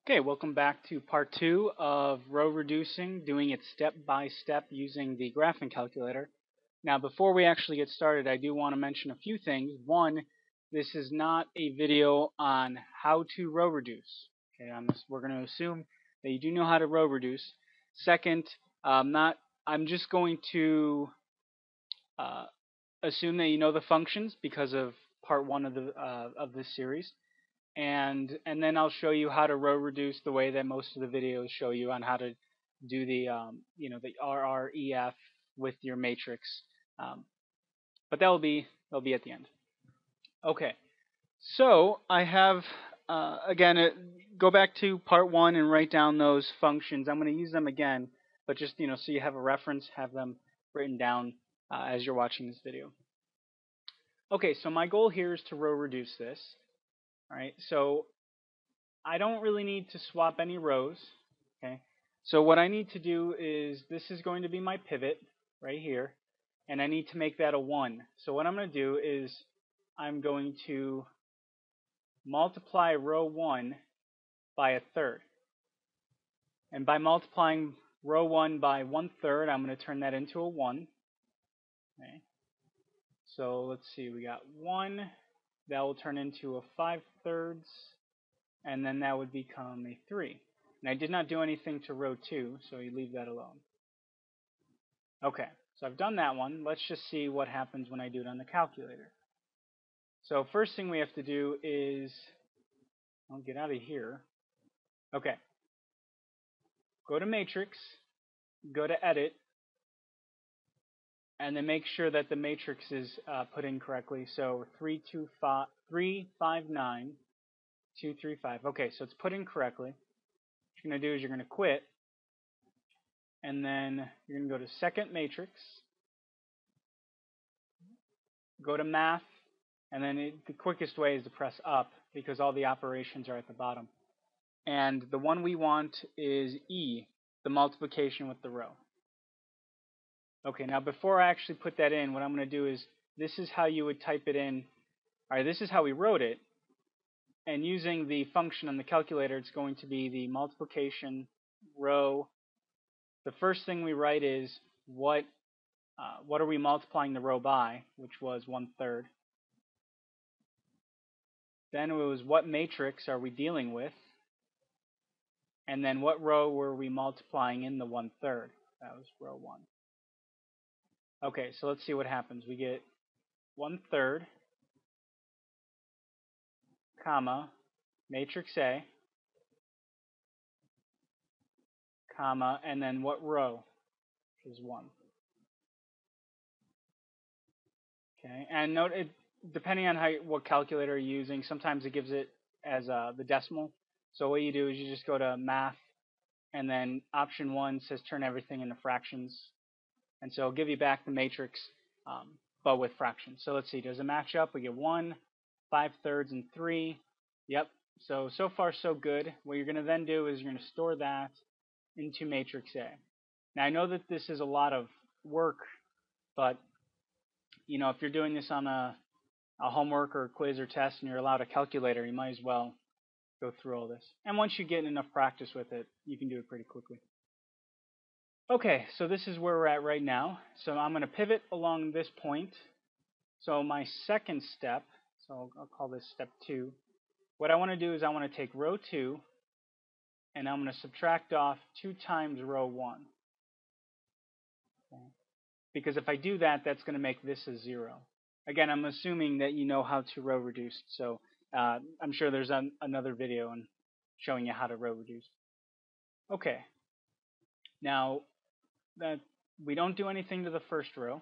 Okay, welcome back to part two of row reducing, doing it step by step using the graphing calculator. Now, before we actually get started, I do want to mention a few things. One, this is not a video on how to row reduce. Okay, we're going to assume that you do know how to row reduce. Second, I'm just going to uh, assume that you know the functions because of part one of this series. And then I'll show you how to row reduce the way that most of the videos show you on how to do the the RREF with your matrix. But that'll be at the end. Okay, so I have again go back to part one and write down those functions. I'm going to use them again, but just so you have a reference, have them written down as you're watching this video. Okay, so my goal here is to row reduce this. All right, so I don't really need to swap any rows. Okay, so what I need to do is this is going to be my pivot right here, and I need to make that a 1. So what I'm going to do is I'm going to multiply row 1 by a third. And by multiplying row 1 by 1/3, I'm going to turn that into a 1. Okay. So let's see, we got 1. That will turn into a 5/3. And then that would become a 3. And I did not do anything to row 2, so you leave that alone. Okay, so I've done that one. Let's just see what happens when I do it on the calculator. So first thing we have to do is, I'll get out of here. Okay, go to Matrix, go to Edit, and then make sure that the matrix is put in correctly. So 359, 235. Okay, so it's put in correctly. What you're going to do is you're going to quit, and then you're going to go to second matrix, go to math, and then the quickest way is to press up because all the operations are at the bottom. And the one we want is E, the multiplication with the row. Okay, now before I actually put that in, what I'm going to do is this is how you would type it in. All right, this is how we wrote it. And using the function on the calculator, it's going to be the multiplication row. The first thing we write is what are we multiplying the row by, which was 1/3. Then it was what matrix are we dealing with, and then what row were we multiplying in the 1/3. That was row 1. Okay, so let's see what happens. We get 1/3, comma, matrix A, comma, and then what row, which is 1. Okay, and note it, depending on what calculator you're using, sometimes it gives it as the decimal. So what you do is you just go to math, and then option 1 says turn everything into fractions, and so it'll give you back the matrix, but with fractions. So let's see, does it match up? We get 1, 5/3, and 3. Yep. So far so good. What you're going to then do is you're going to store that into matrix A. Now I know that this is a lot of work, but if you're doing this on a homework or a quiz or test and you're allowed a calculator, you might as well go through all this. And once you get enough practice with it, you can do it pretty quickly. Okay, so this is where we're at right now. So I'm going to pivot along this point. So my second step, so I'll call this step 2. What I want to do is I want to take row 2, and I'm going to subtract off 2 times row 1. Okay. Because if I do that, that's going to make this a 0. Again, I'm assuming that you know how to row reduce, so I'm sure there's another video on showing you how to row reduce. Okay, now that we don't do anything to the first row,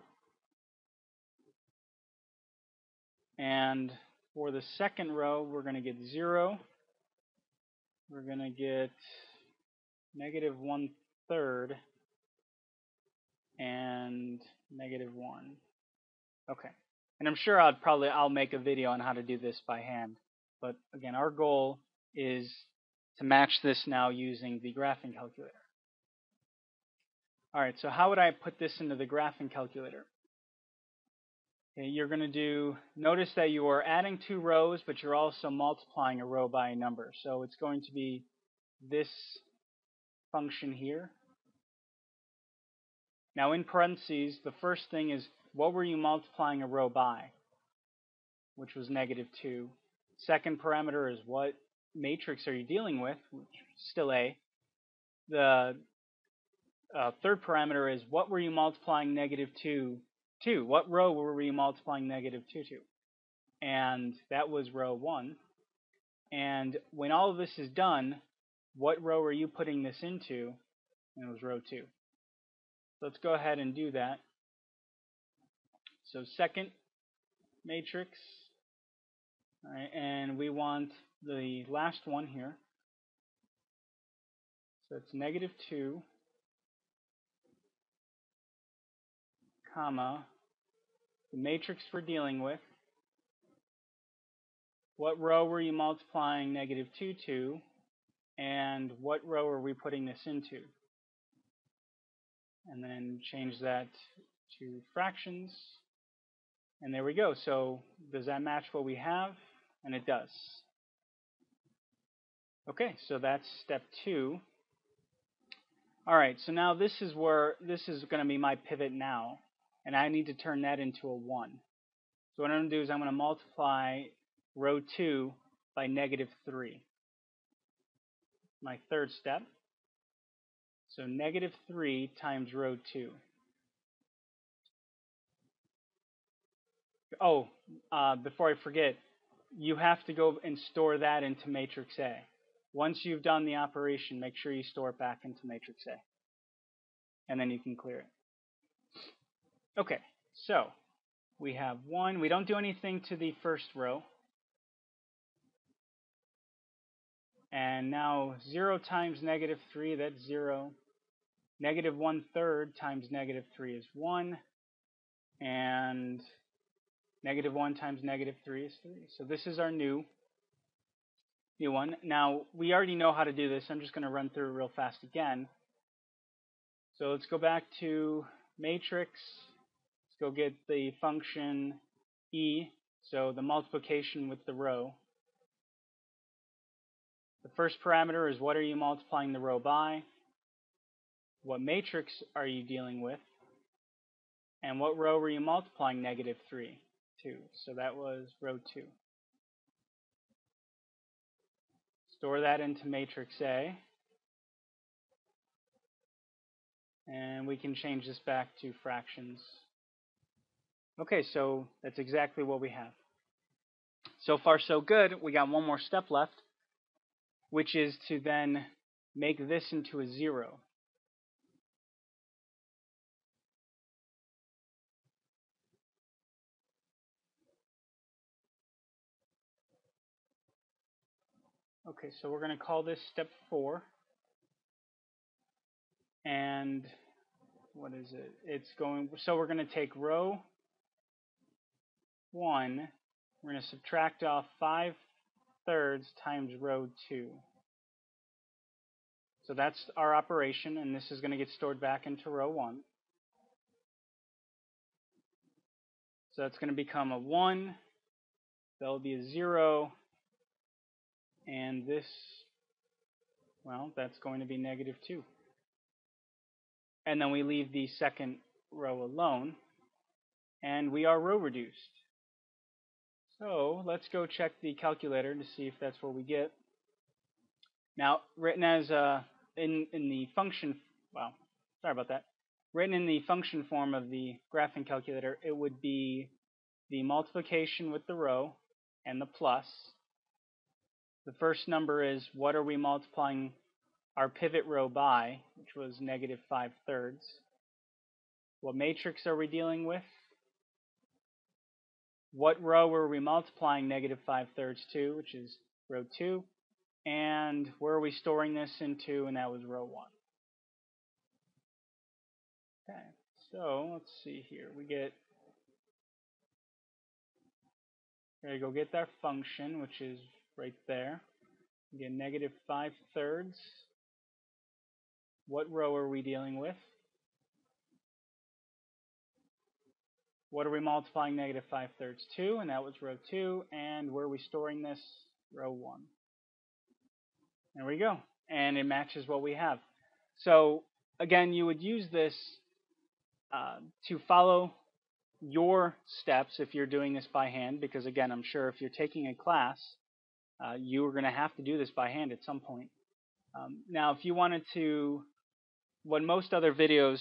and for the second row, we're going to get 0. We're going to get negative 1/3 and negative 1. Okay. And I'm sure I'll make a video on how to do this by hand. But again, our goal is to match this now using the graphing calculator. All right, so how would I put this into the graphing calculator? Okay, you're going to notice that you are adding 2 rows, but you're also multiplying a row by a number. So it's going to be this function here. Now in parentheses, the first thing is what were you multiplying a row by, which was -2. Second parameter is what matrix are you dealing with, which is still A. The third parameter is what were you multiplying -2 to? What row were you multiplying -2 to? And that was row 1. And when all of this is done, what row are you putting this into? And it was row 2. So let's go ahead and do that. So second matrix, all right, and we want the last one here. So it's -2, comma, the matrix we're dealing with. What row were you multiplying -2 to? And what row are we putting this into? And then change that to fractions. And there we go. So does that match what we have? And it does. Okay, so that's step 2. All right, so now this is going to be my pivot now, and I need to turn that into a 1. So what I'm going to do is I'm going to multiply row 2 by -3. My third step. So -3 times row 2. Oh, before I forget, you have to go and store that into matrix A. Once you've done the operation, make sure you store it back into matrix A. And then you can clear it. Okay, so we have 1. We don't do anything to the first row. And now 0 times -3, that's 0. -1/3 times -3 is 1. And -1 times -3 is 3. So this is our new one. Now, we already know how to do this. I'm just going to run through it real fast again. So let's go back to matrix. Let's go get the function e, so the multiplication with the row. The first parameter is what are you multiplying the row by? What matrix are you dealing with? And what row were you multiplying -3 to? So that was row 2. Store that into matrix A. And we can change this back to fractions. Okay, so that's exactly what we have. So far so good. We got one more step left, which is to then make this into a 0. Okay, so we're going to call this step 4. And what is it? So we're going to take row 1. We're going to subtract off 5/3 times row 2. So that's our operation, and this is going to get stored back into row 1. So that's going to become a 1. That'll be a 0. And this, well, that's going to be -2. And then we leave the second row alone, and we are row reduced. So let's go check the calculator to see if that's what we get. Now, written as in the function, well, sorry about that. Written in the function form of the graphing calculator, it would be the multiplication with the row and the plus. The first number is what are we multiplying our pivot row by, which was -5/3. What matrix are we dealing with? What row are we multiplying -5/3 to, which is row 2? And where are we storing this into? And that was row 1. Okay, so let's see here. We gotta go get that function, which is right there. We get -5/3. What row are we dealing with? What are we multiplying -5/3 to? And that was row 2. And where are we storing this? Row 1. There we go. and it matches what we have. So again, you would use this to follow your steps if you're doing this by hand, because again, I'm sure if you're taking a class, you are going to have to do this by hand at some point. Now, if you wanted to, what most other videos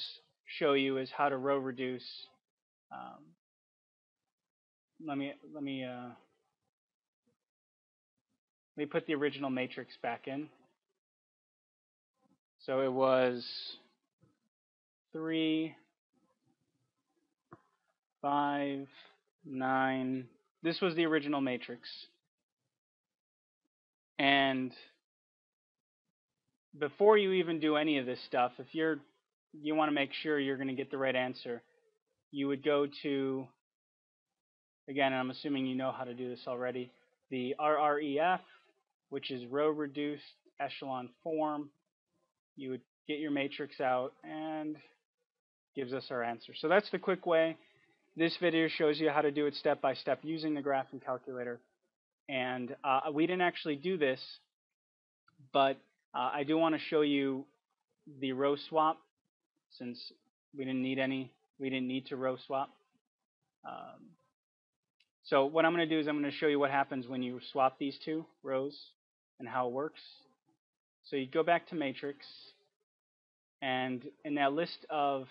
show you is how to row reduce. Let me put the original matrix back in. So it was 3, 5, 9. This was the original matrix. And before you even do any of this stuff, if you want to make sure you're going to get the right answer, you would go to, again, I'm assuming you know how to do this already, the RREF, which is row reduced echelon form. You would get your matrix out and gives us our answer. So that's the quick way. This video shows you how to do it step by step using the graphing calculator. And we didn't actually do this, but I do want to show you the row swap, since we didn't need to row swap. So what I'm going to do is I'm going to show you what happens when you swap these two rows and how it works. So you go back to matrix, and in that list of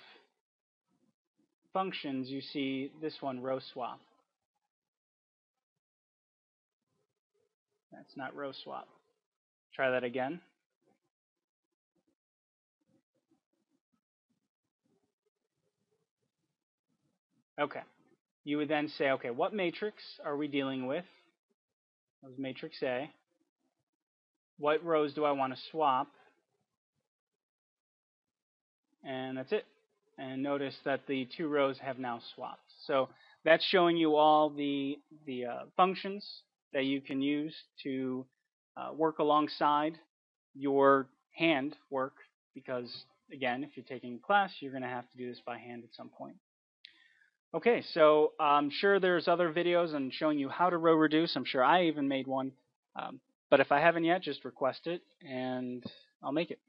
functions, you see this one, row swap. That's not row swap. Try that again. Okay. You would then say, okay, what matrix are we dealing with? That was matrix A. What rows do I want to swap? And that's it. And notice that the two rows have now swapped. So that's showing you all the functions that you can use to work alongside your hand work, because again, if you're taking a class, you're going to have to do this by hand at some point. Okay, so I'm sure there's other videos on showing you how to row reduce. I'm sure I even made one. But if I haven't yet, just request it and I'll make it.